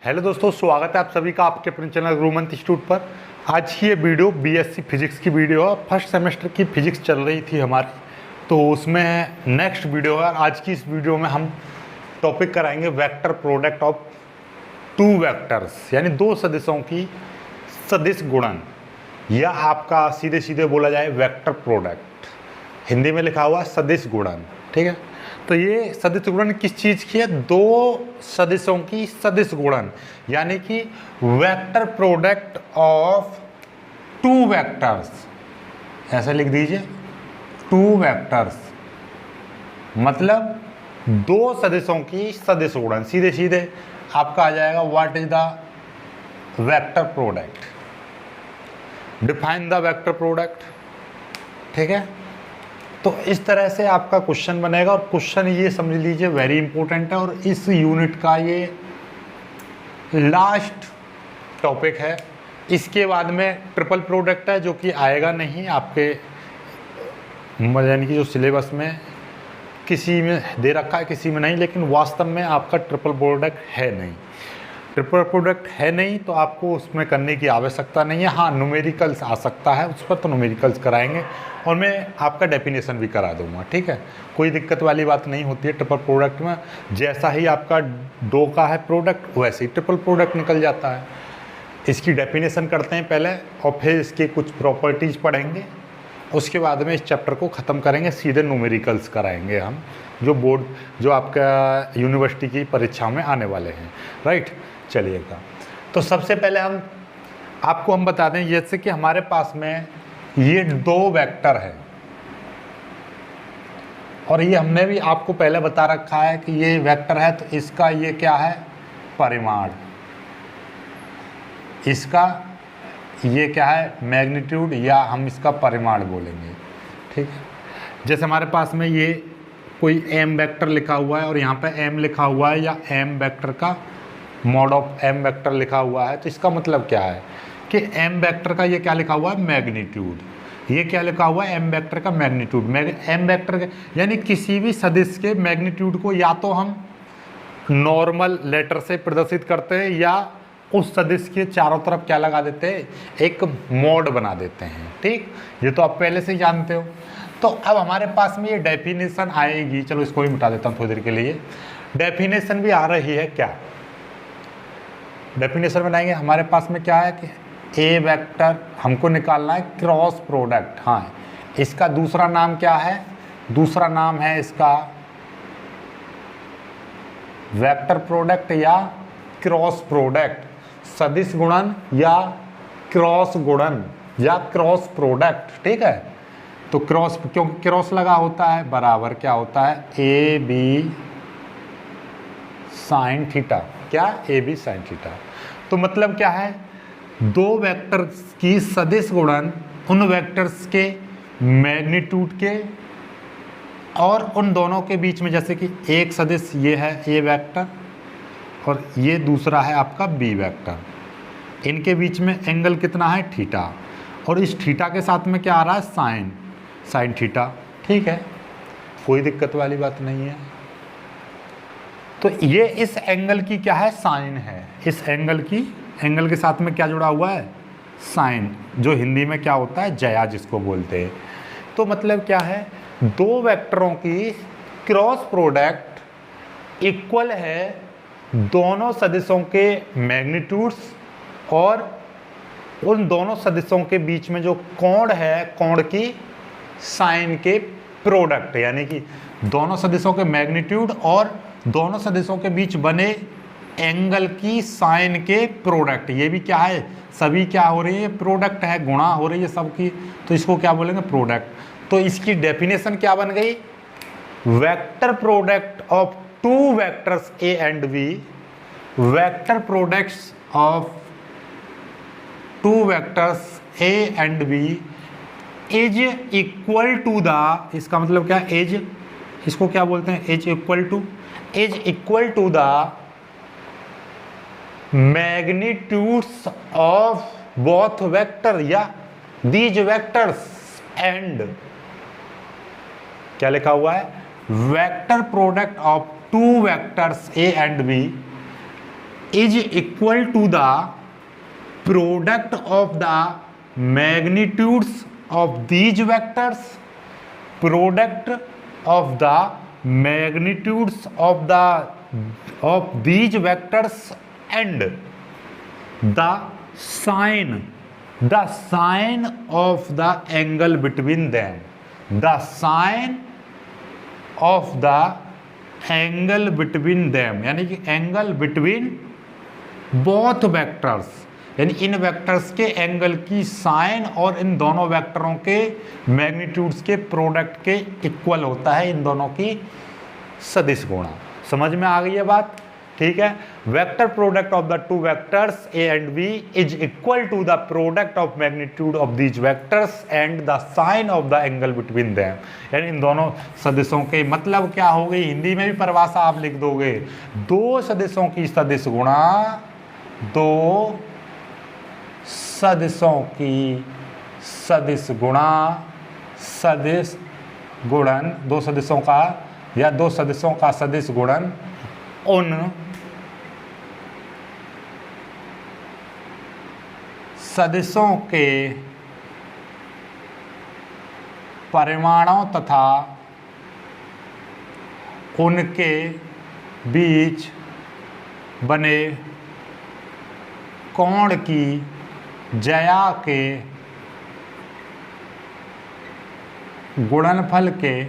Hello दोस्तों, स्वागत है आप सभी का आपके अपने चैनल गुरुमंत इंस्टीट्यूट पर। आज की ये वीडियो बीएससी फिजिक्स की वीडियो है। फर्स्ट सेमेस्टर की फिजिक्स चल रही थी हमारी, तो उसमें नेक्स्ट वीडियो है। आज की इस वीडियो में हम टॉपिक कराएंगे vector product of two vectors, यानी दो सदिशों की सदिश गुणन, या आपका सीधे सीधे बोला जाए वेक्टर प्रोडक्ट। हिंदी में लिखा हुआ सदिश गुणन, ठीक है। तो ये सदिश गुणन किस चीज़ की है? दो सदिशों की सदिश गुणन, यानी कि vector product of two vectors. ऐसे लिख दीजिए, टू वेक्टर्स मतलब दो सदिशों की सदिश गुणन। सीधे सीधे आपका आ जाएगा what is the vector product, define the vector product, ठीक है। तो इस तरह से आपका क्वेश्चन बनेगा, और क्वेश्चन ये समझ लीजिए वेरी इंपॉर्टेंट है, और इस यूनिट का ये लास्ट टॉपिक है। इसके बाद में ट्रिपल प्रोडक्ट है, जो कि आएगा नहीं आपके, यानी कि जो सिलेबस में किसी में दे रखा है किसी में नहीं, लेकिन वास्तव में आपका ट्रिपल प्रोडक्ट है नहीं। ट्रिपल प्रोडक्ट है नहीं तो आपको उसमें करने की आवश्यकता नहीं है। हाँ, न्यूमेरिकल्स आ सकता है, उस पर तो न्यूमेरिकल्स कराएंगे, और मैं आपका डेफिनेशन भी करा दूंगा, ठीक है। कोई दिक्कत वाली बात नहीं होती है ट्रिपल प्रोडक्ट में। जैसा ही आपका दो का है प्रोडक्ट, वैसे ही ट्रिपल प्रोडक्ट निकल जाता है। इसकी डेफिनेशन करते हैं पहले, और फिर इसके कुछ प्रॉपर्टीज़ पढ़ेंगे। उसके बाद में इस चैप्टर को ख़त्म करेंगे, सीधे न्यूमेरिकल्स कराएंगे हम, जो आपका यूनिवर्सिटी की परीक्षा में आने वाले हैं, राइट। चलिएगा, तो सबसे पहले आपको हम बता दें, जैसे कि हमारे पास में ये दो वेक्टर है, और ये हमने भी आपको पहले बता रखा है कि ये वेक्टर है, तो इसका ये क्या है? परिमाण। इसका ये क्या है? मैग्नीट्यूड, या हम इसका परिमाण बोलेंगे, ठीक है। जैसे हमारे पास में ये कोई m वेक्टर लिखा हुआ है, और यहाँ पे m लिखा हुआ है, या m वेक्टर का मॉड ऑफ m वेक्टर लिखा हुआ है, तो इसका मतलब क्या है कि m वेक्टर का ये क्या लिखा हुआ है? मैग्नीट्यूड। ये क्या लिखा हुआ है? m वेक्टर का मैग्नीट्यूड। m वेक्टर के यानी किसी भी सदिश के मैग्नीट्यूड को या तो हम नॉर्मल लेटर से प्रदर्शित करते हैं, या उस सदिश के चारों तरफ क्या लगा देते हैं? एक मॉड बना देते हैं, ठीक। ये तो आप पहले से ही जानते हो। तो अब हमारे पास में ये डेफिनेशन आएगी, चलो इसको भी मिटा देता हूँ थोड़ी देर के लिए। डेफिनेशन भी आ रही है, क्या डेफिनेशन बनाएंगे? हमारे पास में क्या है कि ए वेक्टर हमको निकालना है क्रॉस प्रोडक्ट। हाँ, इसका दूसरा नाम क्या है? दूसरा नाम है इसका वेक्टर प्रोडक्ट या क्रॉस प्रोडक्ट, सदिश गुणन या क्रॉस गुणन या क्रॉस प्रोडक्ट, ठीक है। तो क्रॉस, क्योंकि क्रॉस लगा होता है, बराबर क्या होता है? A B sine theta. क्या? A B sine theta. तो मतलब क्या है? दो वेक्टर्स की सदिश गुणन उन वेक्टर्स के मैग्नीट्यूड के और उन दोनों के बीच में, जैसे कि एक सदिश ये है ए वेक्टर, और ये दूसरा है आपका बी वेक्टर, इनके बीच में एंगल कितना है? थीटा, और इस थीटा के साथ में क्या आ रहा है? साइन थीटा, ठीक है। कोई दिक्कत वाली बात नहीं है। तो ये इस एंगल की क्या है? साइन है। इस एंगल के साथ में क्या जुड़ा हुआ है? साइन, जो हिंदी में क्या होता है? जया, जिसको बोलते हैं। तो मतलब क्या है? दो वेक्टरों की क्रॉस प्रोडक्ट इक्वल है दोनों सदिशों के मैग्नीट्यूड्स, और उन दोनों सदिशों के बीच में जो कोण है, कोण की साइन के प्रोडक्ट, यानी कि दोनों सदिशों के मैग्नीट्यूड और दोनों सदिशों के बीच बने एंगल की साइन के प्रोडक्ट। ये भी क्या है? सभी क्या हो रही है? प्रोडक्ट है, गुणा हो रही है सबकी, तो इसको क्या बोलेंगे? प्रोडक्ट। तो इसकी डेफिनेशन क्या बन गई? Vector product of two vectors A and B, vector products of two vectors A and B is equal to the, इसका मतलब क्या? इज, इसको क्या बोलते हैं? Is equal to the magnitudes of both vector या दीज वेक्टर्स एंड, क्या लिखा हुआ है? Vector product of two vectors A and B is equal to the product of the magnitudes of these vectors, product of the magnitudes of these vectors and the sine of the angle between them, the sine of the angle between them, यानी कि angle between both vectors, यानी इन vectors के angle की sine और इन दोनों वेक्टरों के मैग्नीट्यूड्स के प्रोडक्ट के इक्वल होता है इन दोनों की सदिश गुणा। समझ में आ गई है बात? ठीक है। Vector product of the two vectors A and B is equal to the product of magnitude of these vectors and the sine of the angle between them, यानी इन दोनों सदिशों के मतलब क्या हो गई, हिंदी में भी परिभाषा आप लिख दोगे, दो सदिशों की सदिश गुणा, दो सदिशों की सदिश गुणा, सदिश गुणन, दो सदिशों का या दो सदिशों का सदिश गुणन उन सदिशों के परिमाणों तथा उनके बीच बने कोण की ज्या के गुणनफल के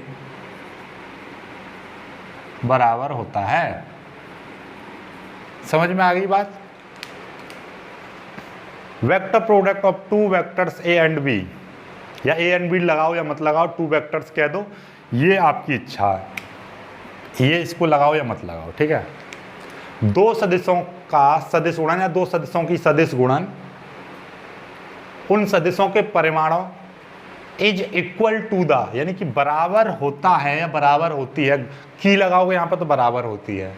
बराबर होता है। समझ में आ गई बात? Vector product of two vectors A and B, या ए एंड बी लगाओ या मत लगाओ, टू वेक्टर्स कह दो, ये आपकी इच्छा है, ये इसको लगाओ या मत लगाओ, ठीक है। दो सदिशों का सदिश गुणन या दो सदिशों की सदिश गुणन उन सदिशों के परिमाणों इज इक्वल टू द, यानी कि बराबर होता है या बराबर होती है, की लगाओगे यहाँ पर तो बराबर होती है,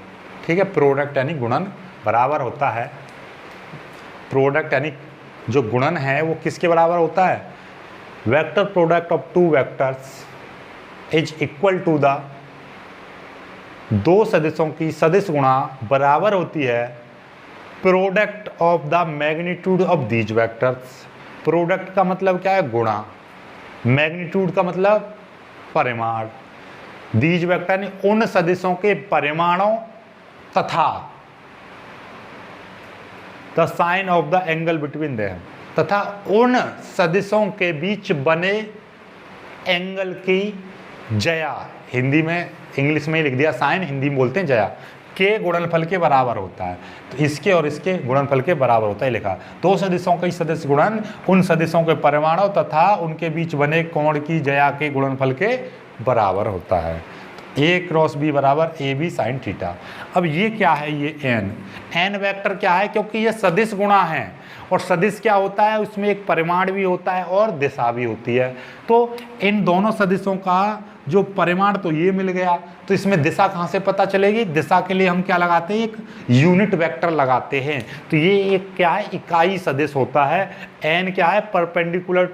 ठीक है। प्रोडक्ट यानी गुणन बराबर होता है, प्रोडक्ट यानी जो गुणन है वो किसके बराबर होता है, vector product of two vectors is equal to the, दो सदिशों की सदिश गुणा बराबर होती है product of the magnitude of these vectors. Product का मतलब क्या है, गुणा, मैग्नीट्यूड का मतलब परिमाण, दीज वेक्टर यानी उन सदिशों के परिमाणों तथा the sine of the angle between them, तथा उन सदिशों के बीच बने एंगल की ज्या, हिंदी में इंग्लिश में ही लिख दिया साइन, हिंदी में बोलते हैं ज्या, के गुणनफल के बराबर होता है। तो इसके और इसके गुणनफल के बराबर होता है लिखा। दो सदिशों का सदिश गुणन उन सदिशों के परिमाणों तथा उनके बीच बने कोण की ज्या के गुणनफल के बराबर होता है। ए क्रॉस बी बराबर ए बी साइन थीटा। अब ये क्या है, ये एन वेक्टर क्या है, क्योंकि ये सदिश गुणा है और सदिश क्या होता है, उसमें एक परिमाण भी होता है और दिशा भी होती है। तो इन दोनों सदिशों का जो परिमाण तो ये मिल गया, तो इसमें दिशा कहाँ से पता चलेगी, दिशा के लिए हम क्या लगाते हैं, एक यूनिट वेक्टर लगाते हैं। तो ये एक क्या है, इकाई सदिश होता है। एन क्या है, परपेंडिकुलर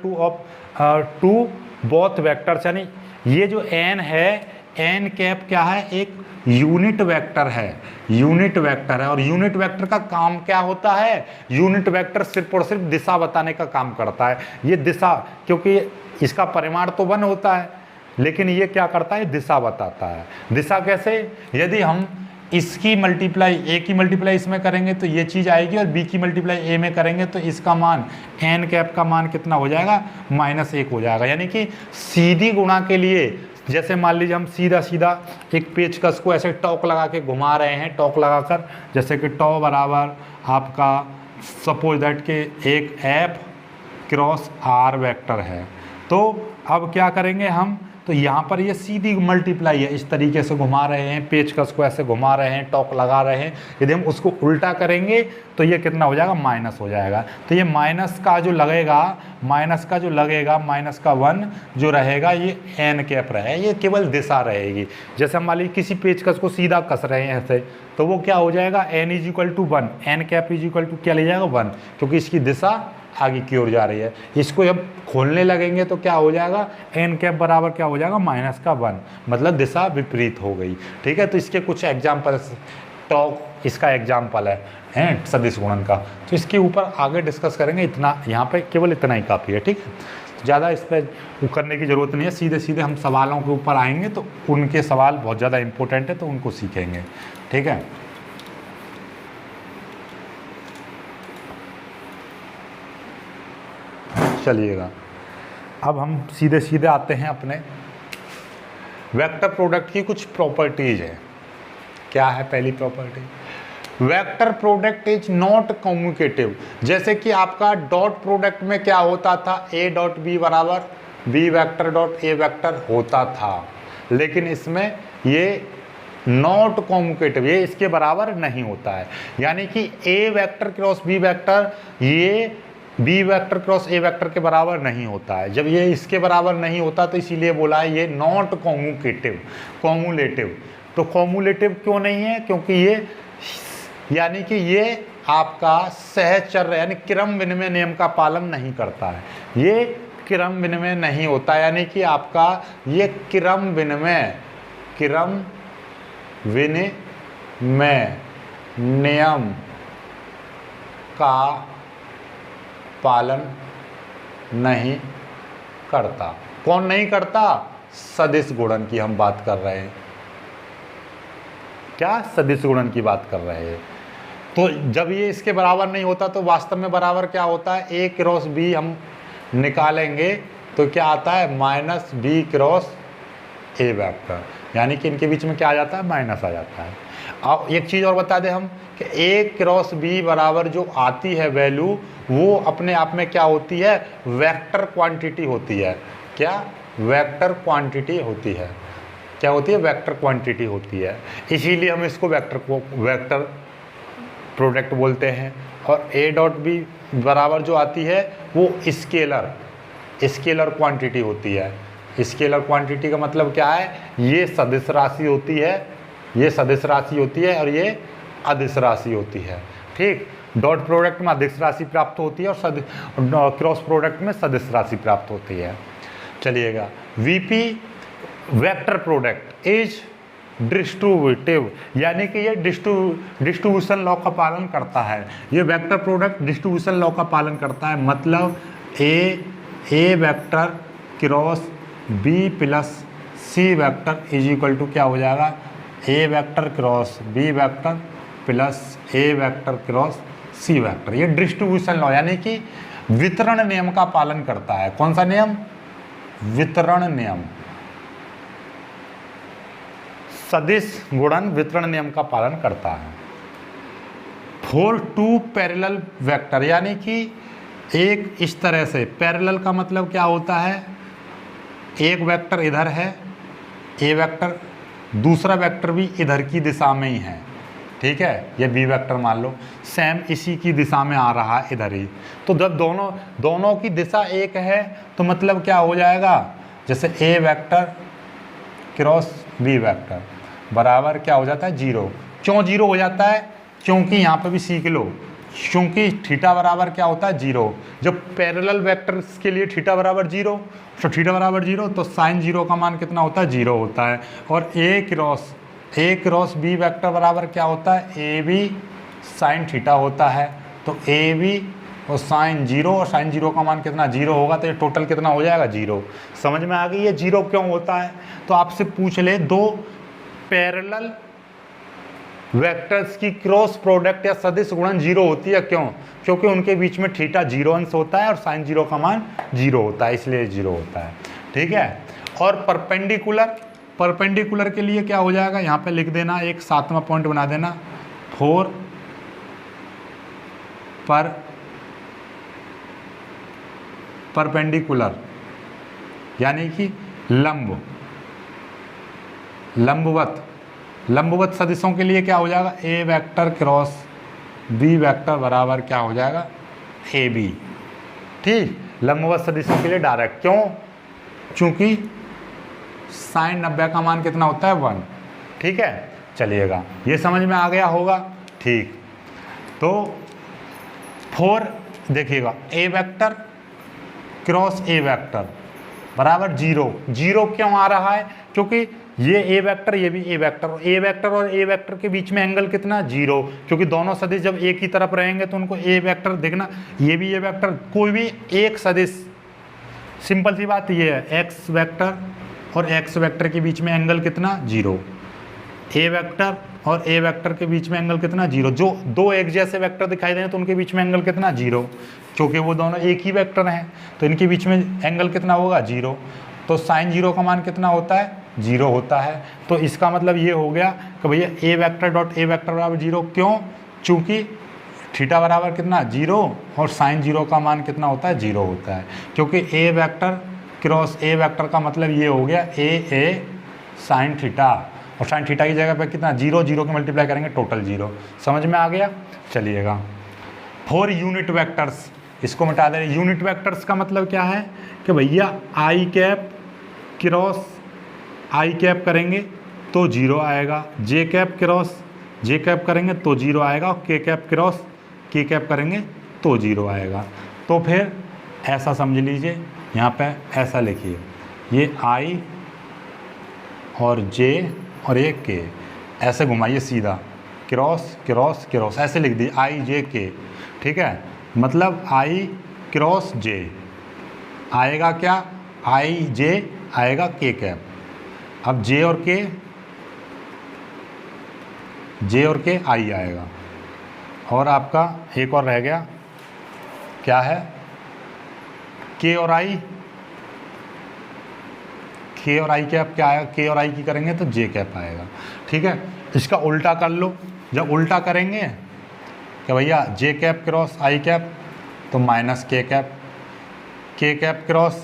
टू बोथ वेक्टर्स, यानी ये जो एन है, एन कैप क्या है, एक यूनिट वेक्टर है, यूनिट वेक्टर है। और यूनिट वेक्टर का काम क्या होता है, यूनिट वेक्टर सिर्फ और सिर्फ दिशा बताने का काम करता है। ये दिशा, क्योंकि इसका परिमाण तो 1 होता है, लेकिन ये क्या करता है, दिशा बताता है। दिशा कैसे, यदि हम इसकी मल्टीप्लाई, ए की मल्टीप्लाई इसमें करेंगे तो ये चीज़ आएगी, और बी की मल्टीप्लाई ए में करेंगे तो इसका मान, एन कैप का मान कितना हो जाएगा, -1 हो जाएगा। यानी कि सीधी गुणा के लिए, जैसे मान लीजिए हम सीधा सीधा एक पेचकस को ऐसे टॉक लगा के घुमा रहे हैं, टॉक लगाकर, जैसे कि टॉ बराबर आपका सपोज दैट के एक एफ क्रॉस आर वेक्टर है। तो अब क्या करेंगे हम, तो यहाँ पर ये सीधी मल्टीप्लाई है, इस तरीके से घुमा रहे हैं, पेचकस को ऐसे घुमा रहे हैं, टॉक लगा रहे हैं। यदि हम उसको उल्टा करेंगे तो ये कितना हो जाएगा, माइनस हो जाएगा। तो ये माइनस का जो लगेगा, माइनस का 1 जो रहेगा, ये एन कैप रहे, ये केवल दिशा रहेगी। जैसे हम मान लीजिए किसी पेचकस को सीधा कस रहे हैं ऐसे, तो वो क्या हो जाएगा, N is equal to 1, N cap is equal to क्या ले जाएगा, 1, क्योंकि इसकी दिशा आगे की ओर जा रही है। इसको जब खोलने लगेंगे तो क्या हो जाएगा, एन कैप बराबर क्या हो जाएगा, -1, मतलब दिशा विपरीत हो गई। ठीक है, तो इसके कुछ एग्जाम्पल्स, टॉक इसका एग्जाम्पल है सदिश गुणन का। तो इसके ऊपर आगे डिस्कस करेंगे, इतना यहाँ पे केवल इतना ही काफ़ी है, ठीक है। तो ज़्यादा इस पर करने की ज़रूरत नहीं है, सीधे सीधे हम सवालों के ऊपर आएंगे, तो उनके सवाल बहुत ज़्यादा इंपॉर्टेंट है, तो उनको सीखेंगे, ठीक है। चलिएगा, अब हम सीधे सीधे आते हैं अपने वेक्टर प्रोडक्ट की कुछ प्रॉपर्टीज है। क्या है पहली property? Vector product is not commutative. जैसे कि आपका डॉट प्रोडक्ट में क्या होता था, ए डॉट बी बराबर B vector dot A vector होता था, लेकिन इसमें ये नॉट कम्युटेटिव, ये इसके बराबर नहीं होता है। यानी कि A vector cross B vector ये B vector cross A vector के बराबर नहीं होता है। जब ये इसके बराबर नहीं होता तो इसीलिए बोला है ये नॉट कम्युटेटिव, कॉम्युलेटिव। तो कॉम्युलेटिव क्यों नहीं है? क्योंकि ये यानी कि ये आपका सहचर्य यानी क्रम विनिमय नियम का पालन नहीं करता है, ये क्रम विनिमय नहीं होता, यानी कि आपका ये क्रम विनिमय नियम का पालन नहीं करता। कौन नहीं करता? सदिश गुणन की हम बात कर रहे हैं। क्या? सदिश गुणन की बात कर रहे हैं। तो जब ये इसके बराबर नहीं होता तो वास्तव में बराबर क्या होता है? ए क्रॉस बी हम निकालेंगे तो क्या आता है? Minus B cross A vector, यानी कि इनके बीच में क्या आ जाता है? माइनस आ जाता है। अब एक चीज़ और बता दें हम कि ए क्रॉस बी बराबर जो आती है वैल्यू, वो अपने आप में क्या होती है? वेक्टर क्वांटिटी होती है। क्या? वेक्टर क्वांटिटी होती है। क्या होती है? वेक्टर क्वांटिटी होती है। इसीलिए हम इसको वेक्टर प्रोडक्ट बोलते हैं। और ए डॉट बी बराबर जो आती है वो स्केलर क्वांटिटी होती है। स्केलर क्वांटिटी का मतलब क्या है? ये सदिश राशि होती है, ये सदिश राशि होती है और ये अदिश राशि होती है, ठीक। डॉट प्रोडक्ट में अदिश राशि प्राप्त होती है और क्रॉस प्रोडक्ट में सदिश राशि प्राप्त होती है। चलिएगा, VP vector product is distributive, यानी कि ये डिस्ट्रीब्यूशन लॉ का पालन करता है। ये वेक्टर प्रोडक्ट डिस्ट्रीब्यूशन लॉ का पालन करता है। मतलब A vector cross B plus C vector is equal to क्या हो जाएगा? A vector cross B vector plus A vector cross C vector. ये डिस्ट्रीब्यूशन लॉ यानी कि वितरण नियम का पालन करता है। कौन सा नियम? वितरण नियम। सदिश गुणन वितरण नियम का पालन करता है। फॉर टू पैरेलल वेक्टर, यानी कि एक इस तरह से, पैरेलल का मतलब क्या होता है? एक वेक्टर इधर है, ए वेक्टर, दूसरा वेक्टर भी इधर की दिशा में ही है, ठीक है। ये बी वेक्टर मान लो, सेम इसी की दिशा में आ रहा है इधर ही। तो जब दोनों की दिशा एक है तो मतलब क्या हो जाएगा? जैसे ए वेक्टर क्रॉस बी वेक्टर बराबर क्या हो जाता है? जीरो। क्यों जीरो हो जाता है? क्योंकि यहाँ पे भी सीख लो, क्योंकि थीटा बराबर क्या होता है? जीरो। जब पैरेलल वेक्टर्स के लिए थीटा बराबर जीरो, तो थीटा बराबर जीरो, तो साइन जीरो का मान कितना होता है? जीरो होता है। और ए क्रॉस बी वेक्टर बराबर क्या होता है? ए बी साइन थीटा होता है। तो ए बी और साइन जीरो, और साइन जीरो का मान कितना? जीरो होगा, तो ये टोटल कितना हो जाएगा? जीरो। समझ में आ गई ये जीरो क्यों होता है? तो आपसे पूछ ले, दो पैरेलल वेक्टर्स की क्रॉस प्रोडक्ट या सदिश गुणन जीरो होती है, क्यों? क्योंकि उनके बीच में थीटा जीरो अंश होता है और साइन जीरो का मान जीरो होता है, इसलिए जीरो होता है, ठीक है। और परपेंडिकुलर के लिए क्या हो जाएगा? यहाँ पे लिख देना, एक 7वां पॉइंट बना देना, 4 परपेंडिकुलर, यानी कि लंबवत सदिशों के लिए क्या हो जाएगा? A vector cross B vector बराबर क्या हो जाएगा? ए बी, ठीक। लंबवत सदिशों के लिए डायरेक्ट, क्यों? क्योंकि साइन 90 का मान कितना होता है? 1, ठीक है। चलिएगा, ये समझ में आ गया होगा, ठीक। तो 4 देखिएगा, ए वेक्टर क्रॉस ए वेक्टर बराबर जीरो। जीरो क्यों आ रहा है? क्योंकि ये ए वेक्टर, ये भी ए वेक्टर, ए वेक्टर और ए वेक्टर के बीच में एंगल कितना 0, क्योंकि दोनों सदिश जब एक ही तरफ रहेंगे तो उनको ए वेक्टर देखना, ये भी ए वेक्टर, कोई भी एक सदिश, सिंपल सी बात ये है, एक्स वेक्टर और एक्स वेक्टर के बीच में एंगल कितना 0, ए वेक्टर और ए वेक्टर के बीच में एंगल कितना 0, जो दो एक जैसे वेक्टर दिखाई दे तो उनके बीच में एंगल कितना 0, क्योंकि वो दोनों एक ही वेक्टर हैं तो इनके बीच में एंगल कितना होगा 0, तो साइन 0 का मान कितना होता है 0 होता है। तो इसका मतलब ये हो गया कि भैया ए वेक्टर डॉट ए वेक्टर बराबर 0, क्यों, चूँकि थीटा बराबर कितना 0 और साइन 0 का मान कितना होता है 0 होता है, क्योंकि ए वेक्टर क्रॉस ए वेक्टर का मतलब ये हो गया ए साइन थीटा, और साइन थीटा की जगह पे कितना 0 0 के मल्टीप्लाई करेंगे टोटल 0। समझ में आ गया। चलिएगा 4 यूनिट वेक्टर्स, इसको मिटा दे रहे। यूनिट वेक्टर्स का मतलब क्या है कि भैया आई कैप क्रॉस आई कैप करेंगे तो 0 आएगा, जे कैप क्रॉस जे कैप करेंगे तो 0 आएगा, और के कैप क्रॉस के कैप करेंगे तो 0 आएगा। तो फिर ऐसा समझ लीजिए, यहाँ पे ऐसा लिखिए, ये आई और जे और ये के, ऐसे घुमाइए सीधा, क्रॉस क्रॉस क्रॉस, ऐसे लिख दिए आई जे के, ठीक है। मतलब आई क्रॉस जे आएगा क्या, आई जे आएगा के कैप। अब जे और के आई आएगा, और आपका एक और रह गया, क्या है, के और आई कैप क्या आएगा, के और आई की करेंगे तो जे कैप आएगा, ठीक है। इसका उल्टा कर लो, जब उल्टा करेंगे कि भैया जे कैप क्रॉस आई कैप तो माइनस के कैप क्रॉस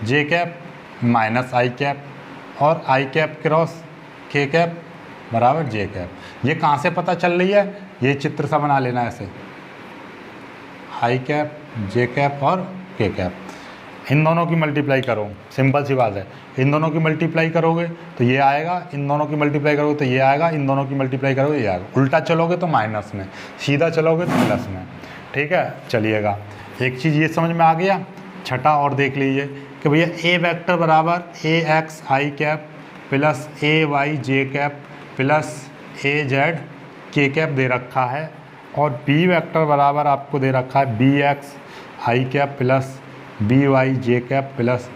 जे कैप माइनस आई कैप, और आई कैप क्रॉस के कैप बराबर जे कैप। ये कहाँ से पता चल रही है, ये चित्र सा बना लेना ऐसे, आई कैप जे कैप और के कैप, इन दोनों की मल्टीप्लाई करो, सिंपल सी बात है, इन दोनों की मल्टीप्लाई करोगे तो ये आएगा, इन दोनों की मल्टीप्लाई करोगे तो ये आएगा, इन दोनों की मल्टीप्लाई करोगे ये आएगा। उल्टा चलोगे तो माइनस में, सीधा चलोगे तो प्लस में, ठीक है। चलिएगा एक चीज़ ये समझ में आ गया। छठा और देख लीजिए कि भैया ए वेक्टर बराबर ए एक्स आई कैप प्लस ए वाई जे कैप प्लस ए जेड के कैप दे रखा है, और बी वेक्टर बराबर आपको दे रखा है बी एक्स आई कैप प्लस बी वाई जे कैप प्लस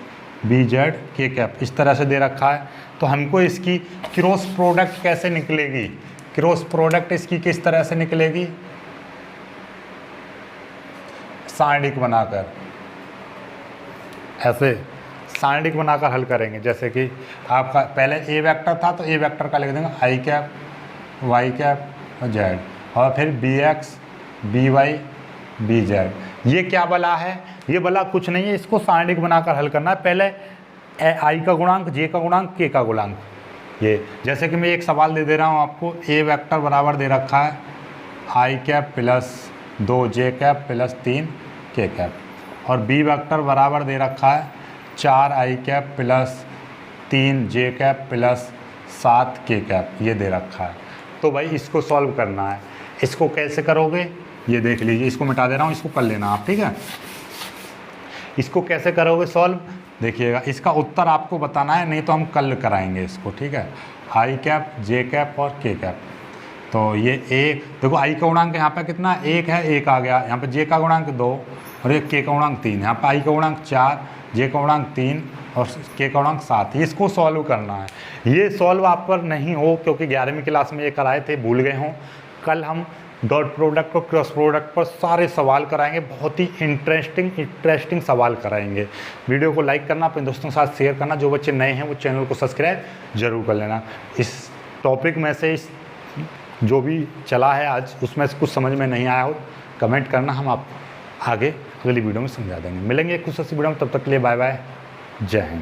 बी जेड के कैप, इस तरह से दे रखा है। तो हमको इसकी क्रॉस प्रोडक्ट कैसे निकलेगी, क्रॉस प्रोडक्ट इसकी किस तरह से निकलेगी, सारणिक बनाकर, ऐसे सारणिक बनाकर हल करेंगे। जैसे कि आपका पहले ए वेक्टर था तो ए वेक्टर का लिख देंगे आई कैप वाई कैप और जेड, और फिर B X B Y B Z. ये क्या बला है, ये बला कुछ नहीं है, इसको सारणिक बनाकर हल करना है। पहले आई का गुणांक, जे का गुणांक, के का गुणांक, ये जैसे कि मैं एक सवाल दे दे रहा हूँ आपको, ए वेक्टर बराबर दे रखा है आई कैप प्लस 2 जे कैप प्लस 3 के कैप, और बी वेक्टर बराबर दे रखा है 4 आई कैप प्लस 3 जे कैप प्लस 7 के कैप, ये दे रखा है। तो भाई इसको सॉल्व करना है। इसको कैसे करोगे ये देख लीजिए, इसको मिटा दे रहा हूँ, इसको कर लेना आप, ठीक है। इसको कैसे करोगे सॉल्व, देखिएगा, इसका उत्तर आपको बताना है, नहीं तो हम कल कराएंगे इसको, ठीक है। आई कैप जे कैप और के कैप, तो ये एक देखो, आई का गुणांक यहाँ पे कितना 1 है, 1 आ गया, यहाँ पे जे का गुणांक 2 और एक के का गुणांक 3, यहाँ पे आई का गुणांक 4, जे का गुणांक 3 और के का गुणांक 7। इसको सॉल्व करना है। ये सॉल्व आप पर नहीं हो क्योंकि 11वीं क्लास में ये कराए थे, भूल गए हों। कल हम डॉट प्रोडक्ट और क्रॉस प्रोडक्ट पर सारे सवाल कराएंगे, बहुत ही इंटरेस्टिंग सवाल कराएंगे। वीडियो को लाइक करना, अपने दोस्तों के साथ शेयर करना, जो बच्चे नए हैं वो चैनल को सब्सक्राइब जरूर कर लेना। इस टॉपिक में से इस जो भी चला है आज, उसमें से कुछ समझ में नहीं आया हो कमेंट करना, हम आप आगे अगली वीडियो में समझा देंगे। मिलेंगे कुछ ऐसी वीडियो में, तब तक के लिए बाय बाय, जय हिंद।